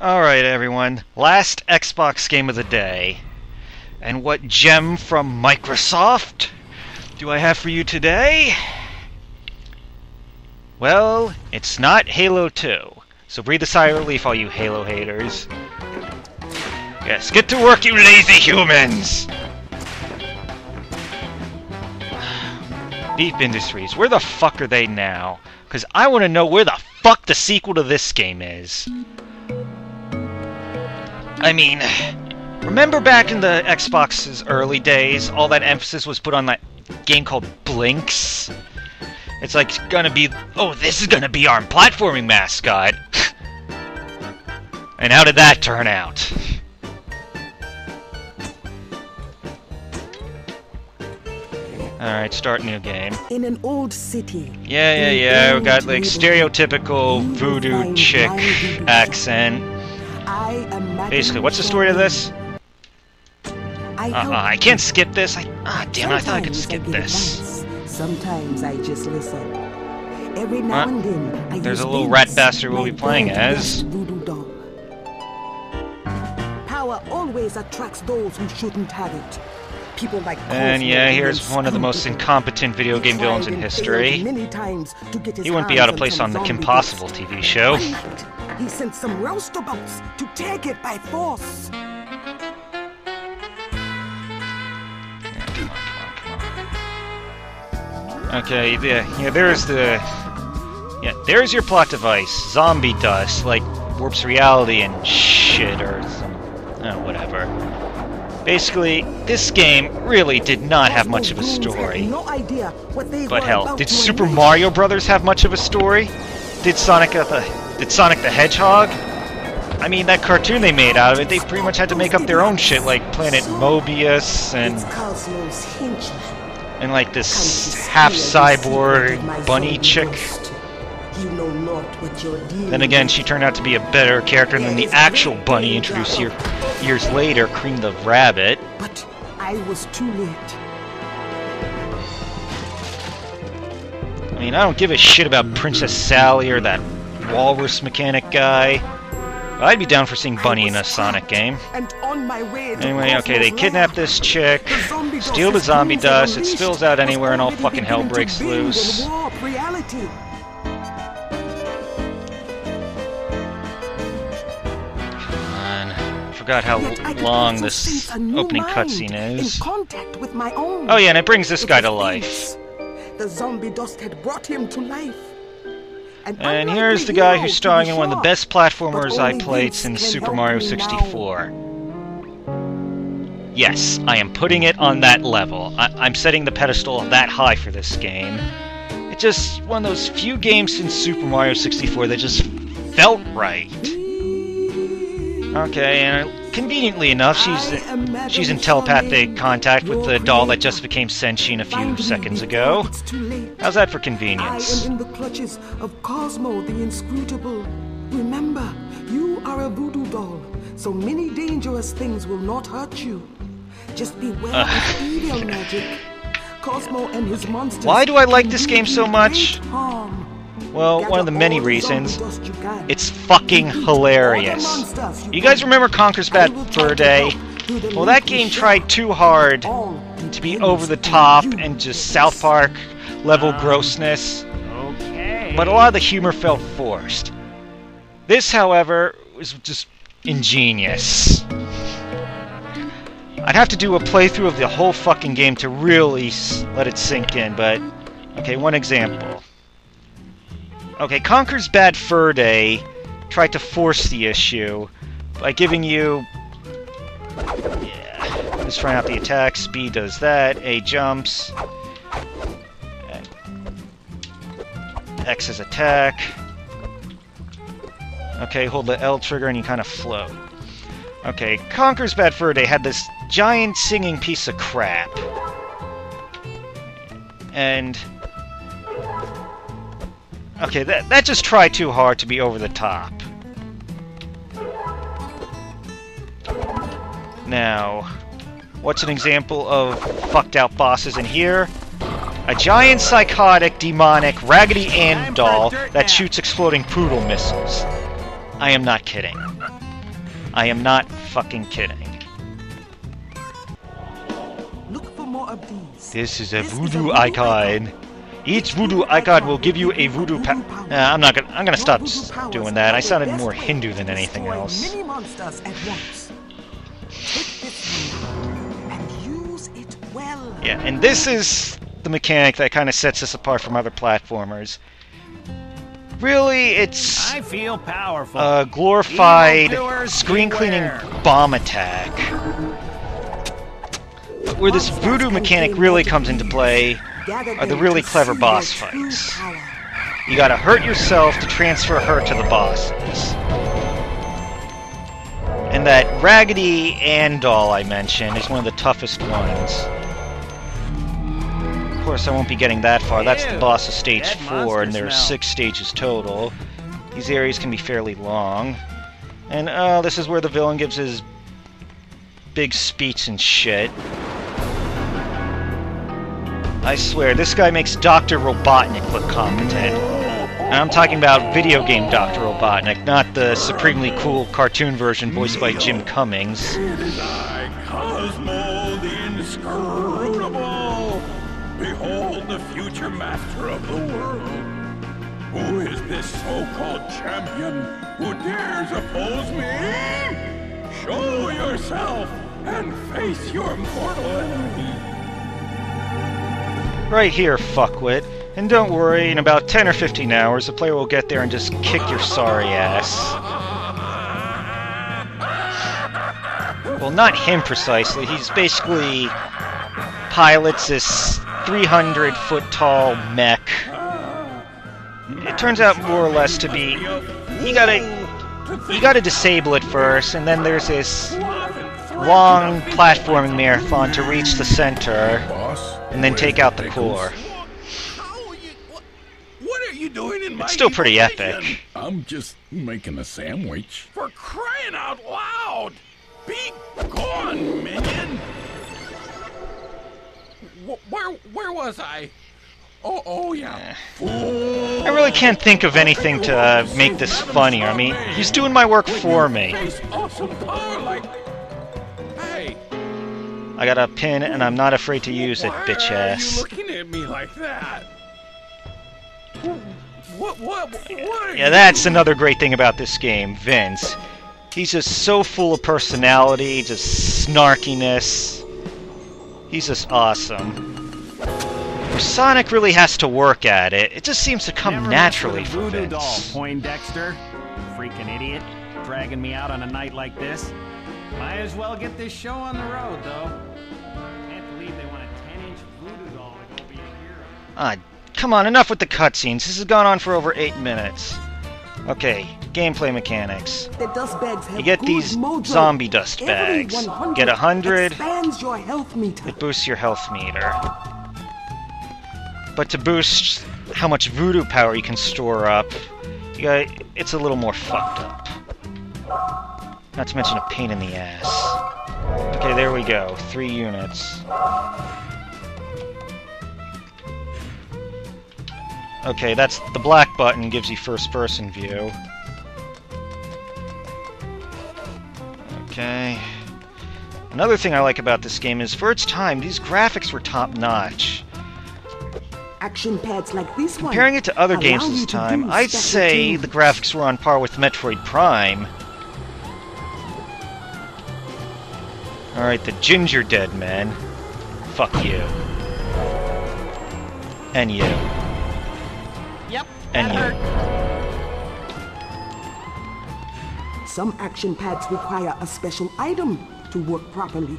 Alright everyone, last Xbox game of the day. And what gem from Microsoft do I have for you today? Well, it's not Halo 2. So breathe a sigh of relief, all you Halo haters. Yes, get to work, you lazy humans! Deep Industries, where the fuck are they now? Because I want to know where the fuck the sequel to this game is. I mean, remember back in the Xbox's early days, all that emphasis was put on that game called Blinks? It's like gonna be, oh, this is gonna be our platforming mascot. And how did that turn out? Alright, start new game. In an old city. Yeah. We got like stereotypical voodoo chick accent. Basically, what's the story of this? I can't skip this. Damn it, I thought I could skip this. Sometimes I just listen. Every now and then, there's a little rat bastard we'll be playing as. Voodoo doll. Power always attracts those who shouldn't have it. People like and yeah, here's one of the most incompetent video game villains in history. He wouldn't be out of place on the Kim Possible TV show. He sent some roustabouts to take it by force. Okay, there's there's your plot device. Zombie dust, like warps reality and shit, or some, whatever. Basically, this game really did not have much of a story. But hell, did Super Mario Brothers have much of a story? Did Sonic the Hedgehog? I mean, that cartoon they made out of it, they pretty much had to make up their own shit, like Planet Mobius and like this half-cyborg bunny chick. Then again, she turned out to be a better character than the actual bunny introduced years later, Cream the Rabbit. But I was too late. I mean, I don't give a shit about Princess Sally or that walrus mechanic guy. I'd be down for seeing Bunny in a Sonic game. Anyway, okay, they kidnap this chick, steal the zombie dust, it spills out anywhere and all fucking hell breaks loose. Forgot how long this opening cutscene is. Oh yeah, and it brings this guy to life. The zombie dust had brought him to life. And here's the guy who's starring in one of the best platformers I played since Super Mario 64. Yes, I am putting it on that level. I'm setting the pedestal that high for this game. It's just one of those few games since Super Mario 64 that just felt right. Okay, and conveniently enough, she's in telepathic contact with the doll that just became sentient a few seconds ago. How's that for convenience? I am in the clutches of Cosmo the Inscrutable. Remember, you are a voodoo doll, so many dangerous things will not hurt you. Just beware of evil magic. Cosmo and his monsters. Why do I like this game so much? Well, one of the many reasons. It's fucking hilarious. You guys remember Conker's Bad Fur Day? Well, that game tried too hard to be over the top and just South Park level grossness. But a lot of the humor felt forced. This, however, was just ingenious. I'd have to do a playthrough of the whole fucking game to really let it sink in, but okay, one example. Okay, Conker's Bad Fur Day tried to force the issue by giving you... Yeah, just trying out the attacks. B does that, A jumps, X is attack. Okay, hold the L trigger and you kind of float. Okay, Conker's Bad Fur Day had this giant singing piece of crap. And... okay, that just tried too hard to be over the top. Now, what's an example of fucked out bosses in here? A giant, psychotic, demonic, Raggedy Ann doll that shoots exploding poodle missiles. I am not kidding. I am not fucking kidding. Look for more of these. This is a voodoo icon. Each voodoo icon will give you a voodoo power. Nah, I'm gonna stop doing that. I sounded more Hindu than anything else. Many monsters at once. Take this one and use it well. Yeah, and this is the mechanic that kind of sets us apart from other platformers. Really, it's I feel powerful. a glorified Evildoers screen-cleaning beware. bomb attack. But where this voodoo mechanic really comes into play are the really clever boss fights. You gotta hurt yourself to transfer hurt to the bosses. And that Raggedy Ann doll I mentioned is one of the toughest ones. Of course, I won't be getting that far. That's the boss of stage 4, and there are 6 stages total. These areas can be fairly long. And, this is where the villain gives his big speech and shit. I swear, this guy makes Dr. Robotnik look competent. And I'm talking about video game Dr. Robotnik, not the supremely cool cartoon version voiced by Jim Cummings. It is I, Cosmo the Inscrutable. Behold the future master of the world. Who is this so-called champion who dares oppose me? Show yourself and face your mortal enemy. Right here, fuckwit. And don't worry, in about 10 or 15 hours, the player will get there and just kick your sorry ass. Well, not him precisely. He's basically pilots this 300-foot-tall mech. It turns out more or less to be... You gotta disable it first, and then there's this long platforming marathon to reach the center, and then take out the core. What are you doing in my It's still pretty equation? epic. I'm just making a sandwich. For crying out loud! Be gone, minion! Where was I? Oh yeah. I really can't think of anything to make this funnier. I mean, he's doing my work for me. Face awesome power like... Hey, I got a pin, and I'm not afraid to use it, bitch why are you ass. looking at me like that? What are Yeah, you that's another great thing about this game, Vince. He's just so full of personality, just snarkiness. He's just awesome. Where Sonic really has to work at it, it just seems to come Never naturally mess for with a voodoo doll, Vince. Poindexter. Freaking idiot. Dragging me out on a night like this. Might as well get this show on the road, though. Can't believe they want a 10-inch voodoo doll to go be a hero. Ah, come on, enough with the cutscenes. This has gone on for over 8 minutes. Okay, gameplay mechanics. The dust bags have You get good these mojo. zombie dust Every bags. 100 Get 100, expands your health meter. it boosts your health meter. But to boost how much voodoo power you can store up, it's a little more fucked up. Not to mention a pain in the ass. Okay, there we go. 3 units. Okay, that's the black button gives you first-person view. Okay. Another thing I like about this game is, for its time, these graphics were top-notch. Action pads like this one. Comparing it to other allow games you this to time, do I'd special say things. the graphics were on par with Metroid Prime. Alright, the Ginger Dead Men. Fuck you. And you. Yep, And that you. hurt. Some action pads require a special item to work properly.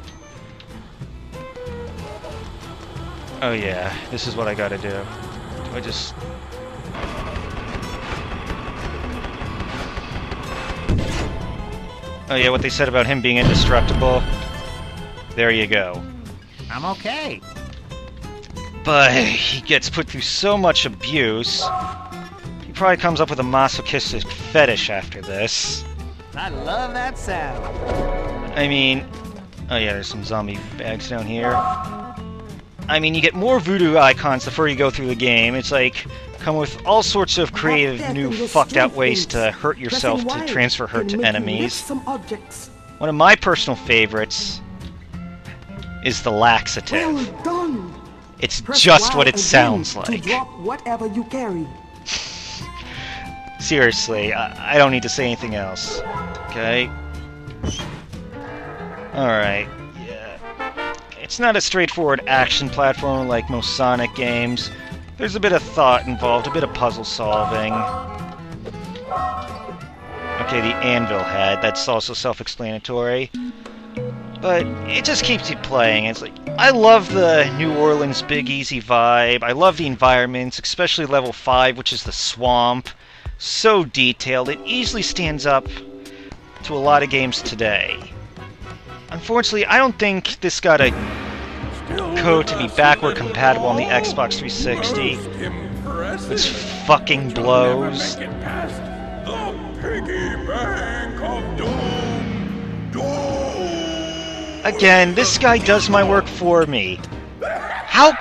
Oh yeah, this is what I gotta do. Do I just... Oh yeah, what they said about him being indestructible. There you go. I'm okay. But he gets put through so much abuse, he probably comes up with a masochistic fetish after this. I love that sound. I mean... Oh yeah, there's some zombie bags down here. I mean, you get more voodoo icons the further you go through the game. It's like come with all sorts of creative, new, fucked-out ways to hurt yourself to transfer hurt to enemies. One of my personal favorites is the laxative. Well done. It's Press just Y what it again sounds to like. drop whatever you carry. Seriously, I don't need to say anything else. Okay? Alright, yeah. It's not a straightforward action platform like most Sonic games. There's a bit of thought involved, a bit of puzzle solving. Okay, the anvil head, that's also self-explanatory. But it just keeps you playing. It's like, I love the New Orleans Big Easy vibe. I love the environments, especially level 5, which is the swamp. So detailed, it easily stands up to a lot of games today. Unfortunately, I don't think this got a code to be backward compatible on the Xbox 360. Which fucking blows. The piggy bank of doom. Again, this guy does my work for me. How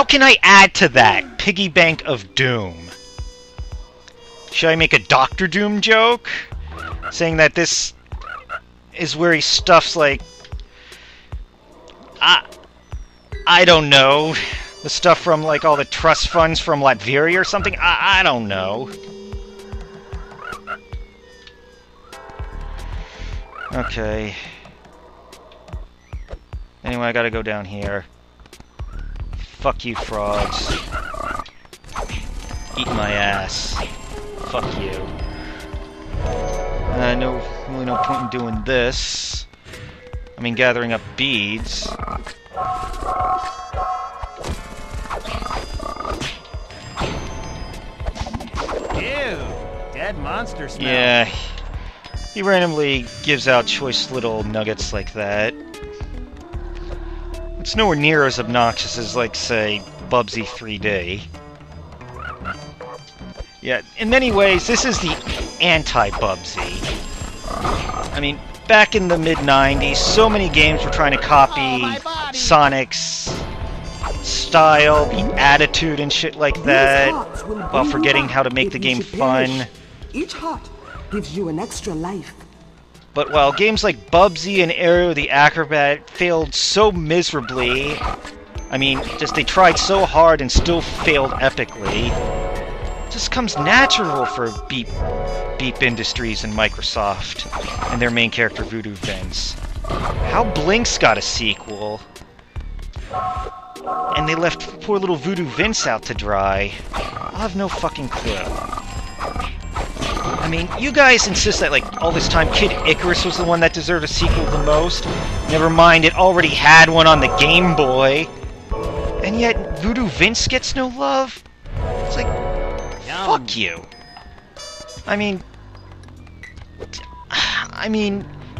can I add to that? Piggy bank of doom. Should I make a Dr. Doom joke? Saying that this is where he stuffs, like... I don't know. The stuff from, like, all the trust funds from Latveria or something? I don't know. Okay. Anyway, I gotta go down here. Fuck you, frogs. Eat my ass. Fuck you. No, really no point in doing this. I mean, gathering up beads. Ew, dead monster smell. Yeah, he randomly gives out choice little nuggets like that. It's nowhere near as obnoxious as, like, say, Bubsy 3D. Yeah, in many ways, this is the anti-Bubsy. I mean, back in the mid-90s, so many games were trying to copy Sonic's style, the attitude and shit like that, while forgetting how to make the game fun. Each heart gives you an extra life. But while games like Bubsy and Aero the Acrobat failed so miserably, I mean, just they tried so hard and still failed epically, it just comes natural for Beep Industries and Microsoft and their main character Voodoo Vince. How Blink's got a sequel, and they left poor little Voodoo Vince out to dry. I'll have no fucking clue. I mean, you guys insist that, like, all this time Kid Icarus was the one that deserved a sequel the most. Never mind, it already had one on the Game Boy. And yet, Voodoo Vince gets no love? It's like, fuck you. I mean,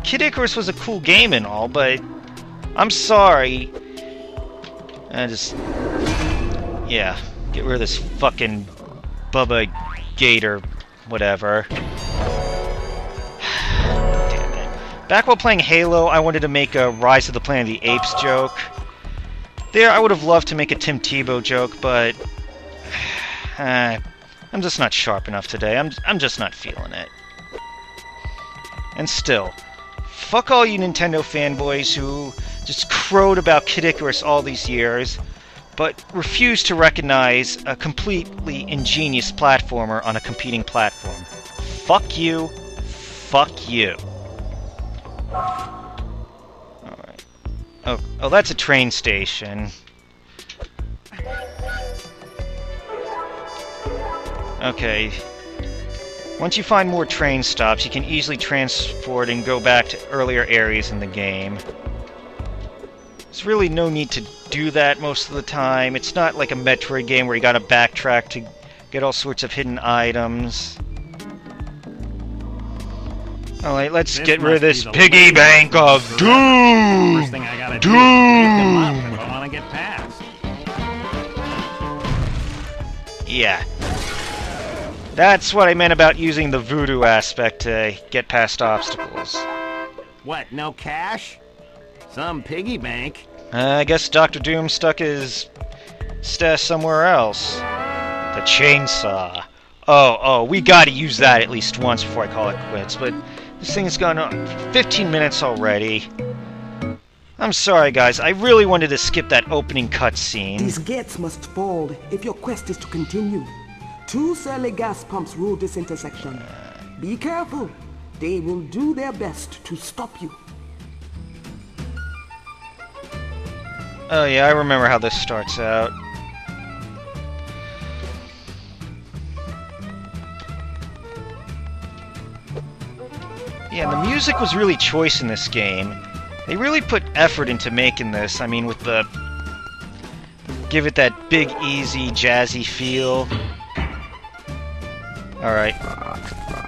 Kid Icarus was a cool game and all, but I'm sorry. Yeah, get rid of this fucking Bubba Gator, whatever. Damn it. Back while playing Halo, I wanted to make a Rise of the Planet of the Apes joke. There, I would have loved to make a Tim Tebow joke, but I'm just not sharp enough today. I'm just not feeling it. And still, fuck all you Nintendo fanboys who just crowed about Kid Icarus all these years, but refuse to recognize a completely ingenious platformer on a competing platform. Fuck you. Fuck you. Alright. Oh, that's a train station. Okay. Once you find more train stops, you can easily transport and go back to earlier areas in the game. There's really no need to do that most of the time. It's not like a Metroid game where you gotta backtrack to get all sorts of hidden items. Alright, let's get rid of this piggy bank of doom! First thing I gotta do is make them up if I wanna get past. Yeah. That's what I meant about using the voodoo aspect to get past obstacles. What, no cash? Some piggy bank? I guess Dr. Doom stuck his stash somewhere else. To The chainsaw. Oh, we gotta use that at least once before I call it quits, but this thing has gone on 15 minutes already. I'm sorry, guys. I really wanted to skip that opening cutscene. These gates must fall if your quest is to continue. 2 surly gas pumps rule this intersection. Be careful. They will do their best to stop you. Oh yeah, I remember how this starts out. Yeah, the music was really choice in this game. They really put effort into making this. I mean, with the... give it that big, easy, jazzy feel. Alright.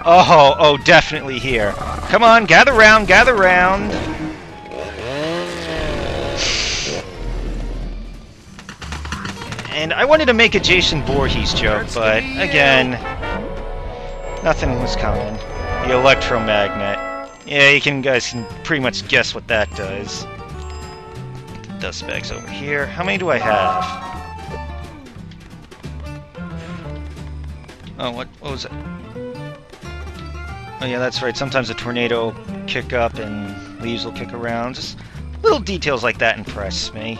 Oh, definitely here. Come on, gather round, gather round! And I wanted to make a Jason Voorhees joke, but again, nothing was coming. The electromagnet. Yeah, you guys can pretty much guess what that does. Put the dust bags over here. How many do I have? Oh, what was it? Oh yeah, that's right. Sometimes a tornado will kick up and leaves will kick around. Just little details like that impress me.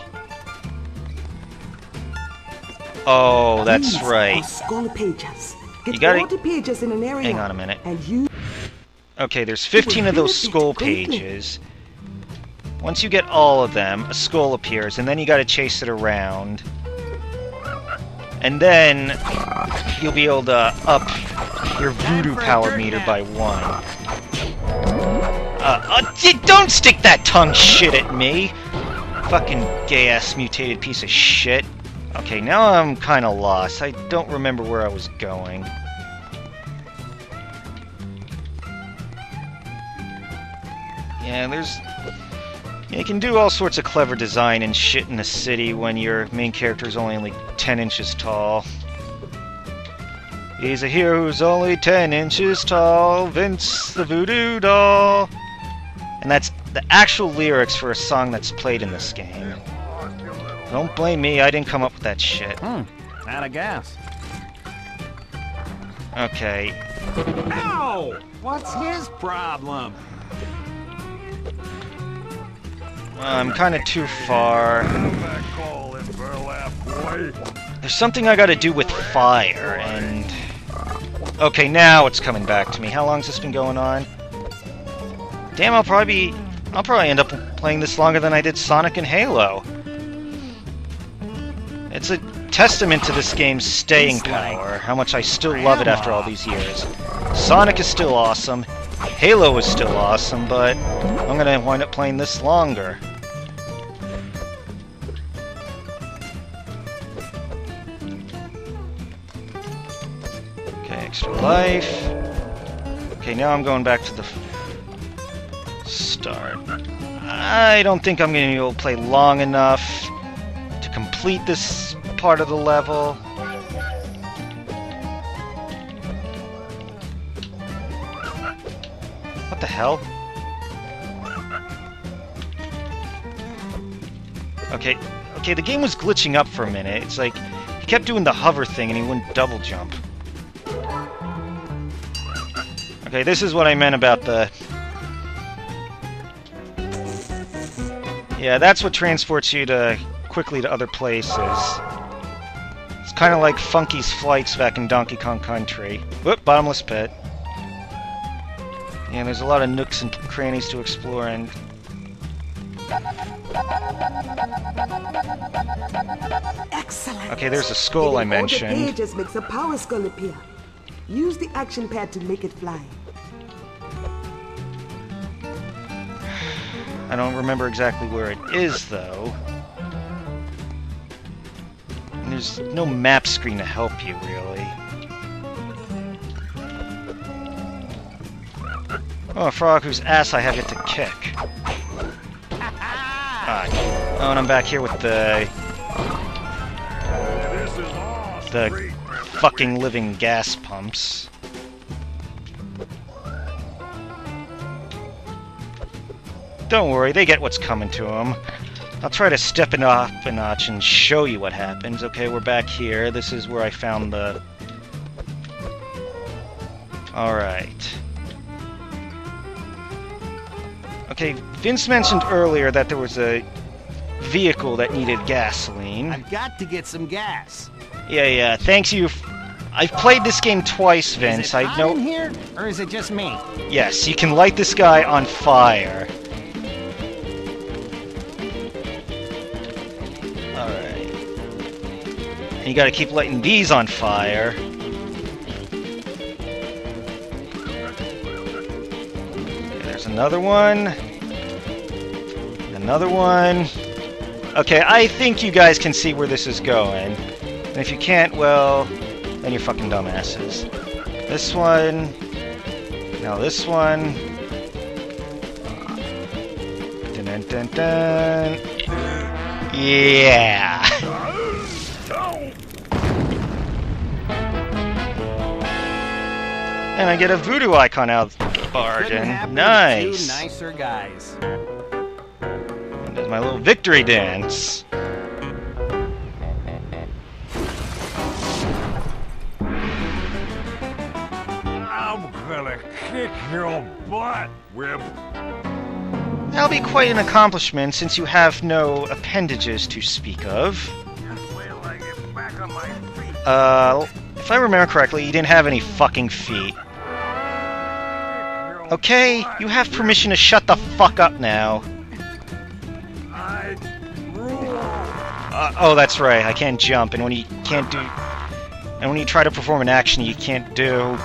Oh, that's These right. are skull pages. Get You gotta- all the pages in an area. Hang on a minute. And you Okay, there's 15 of those skull pages. Once you get all of them, a skull appears, and then you gotta chase it around. And then you'll be able to up your voodoo power meter by 1. Don't stick that tongue shit at me! Fucking gay-ass mutated piece of shit. Okay, now I'm kinda lost. I don't remember where I was going. Yeah, you can do all sorts of clever design and shit in the city when your main character is only like 10 inches tall. He's a hero who's only 10 inches tall, Vince the Voodoo Doll. And that's the actual lyrics for a song that's played in this game. Don't blame me, I didn't come up with that shit. Out of gas. Okay. Ow! What's his problem? I'm kind of too far. There's something I gotta do with fire, and... Okay, now it's coming back to me. How long's this been going on? Damn, I'll probably end up playing this longer than I did Sonic and Halo. It's a testament to this game's staying power, how much I still love it after all these years. Sonic is still awesome, Halo is still awesome, but I'm gonna wind up playing this longer. Okay, extra life. Okay, now I'm going back to the start. I don't think I'm gonna be able to play long enough to complete this part of the level. What the hell? Okay, the game was glitching up for a minute. It's like, he kept doing the hover thing and he wouldn't double jump. Okay, this is what I meant about the... Yeah, that's what transports you quickly to other places. It's kind of like Funky's flights back in Donkey Kong Country. Whoop, bottomless pit. Yeah, there's a lot of nooks and crannies to explore, and... Excellent. Okay, there's a skull I mentioned. All the pages makes a power skull appear. Use the action pad to make it fly. I don't remember exactly where it is, though. And there's no map screen to help you, really. Oh, a frog whose ass I have yet to kick. Oh, and I'm back here with the fucking living gas pumps. Don't worry, they get what's coming to them. I'll try to step it up a notch and show you what happens. Okay, we're back here. This is where I found the... Alright. Okay, Vince mentioned earlier that there was a vehicle that needed gasoline. I've got to get some gas. Yeah, thanks you. I've played this game twice, Vince. Is it hot I know. in here, or is it just me? Yes, you can light this guy on fire. Alright. And you gotta keep lighting these on fire. Okay, there's another one. Another one. Okay, I think you guys can see where this is going. And if you can't, well, then you're fucking dumbasses. This one. Now this one. Dun dun dun dun. Yeah. And I get a voodoo icon out of the Couldn't bargain. happen to Nice. two nicer guys. And there's my little victory dance. I'm gonna kick your butt, Whip. That'll be quite an accomplishment since you have no appendages to speak of. Just wait till I get back on my feet. If I remember correctly, you didn't have any fucking feet. Okay, you have permission to shut the fuck up now. I rule. Oh, that's right, I can't jump, and when you can't do... And when you try to perform an action you can't do,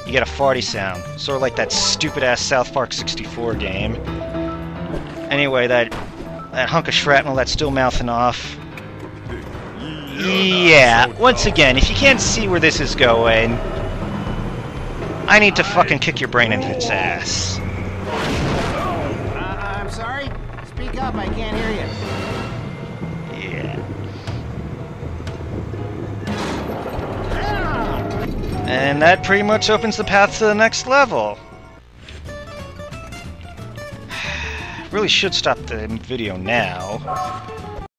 you get a farty sound. Sort of like that stupid-ass South Park 64 game. Anyway, that hunk of shrapnel that's still mouthing off. Yeah, once again, if you can't see where this is going, I need to fucking kick your brain into its ass. I'm sorry? Speak up, I can't hear you. Yeah. And that pretty much opens the path to the next level. Really should stop the video now.